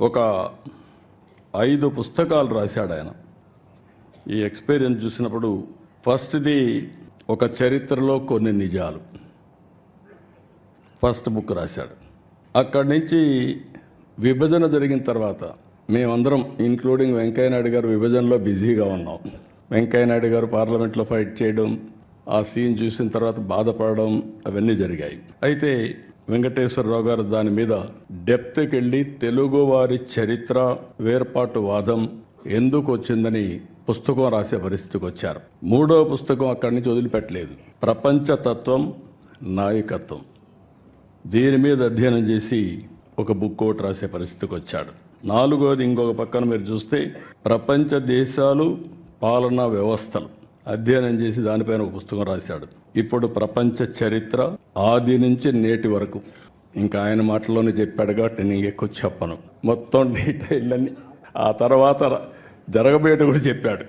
ఒక 5 పుస్తకాలు రాశాడు ఆయన. ఈ ఎక్స్పీరియన్స్ చూసినప్పుడు ఫస్ట్ది ఒక చరిత్రలో కొన్ని నిజాలు, ఫస్ట్ బుక్ రాశాడు. అక్కడి నుంచి విభజన జరిగిన తర్వాత మేమందరం ఇంక్లూడింగ్ వెంకయ్యనాయుడు గారు విభజనలో బిజీగా ఉన్నాం. వెంకయ్యనాయుడు గారు పార్లమెంట్లో ఫైట్ చేయడం, ఆ సీన్ చూసిన తర్వాత బాధపడడం అవన్నీ జరిగాయి. అయితే వెంకటేశ్వరరావు గారు దాని మీద డెప్త్కి వెళ్ళి తెలుగువారి చరిత్ర వేర్పాటు వాదం ఎందుకు వచ్చిందని పుస్తకం రాసే పరిస్థితికి వచ్చారు. 3వ పుస్తకం అక్కడి నుంచి వదిలిపెట్టలేదు. ప్రపంచతత్వం, నాయకత్వం, దీని మీద అధ్యయనం చేసి ఒక బుక్ ఒకటి రాసే పరిస్థితికి వచ్చాడు. 4వది ఇంకొక పక్కన మీరు చూస్తే ప్రపంచ దేశాలు, పాలనా వ్యవస్థలు అధ్యయనం చేసి దానిపైన ఒక పుస్తకం రాశాడు. ఇప్పుడు ప్రపంచ చరిత్ర ఆది నుంచి నేటి వరకు, ఇంకా ఆయన మాటల్లోనే చెప్పాడు కాబట్టి నేను ఎక్కువ చెప్పను, మొత్తం డీటెయిల్ అన్ని ఆ తర్వాత జరగబోయేటి కూడా చెప్పాడు.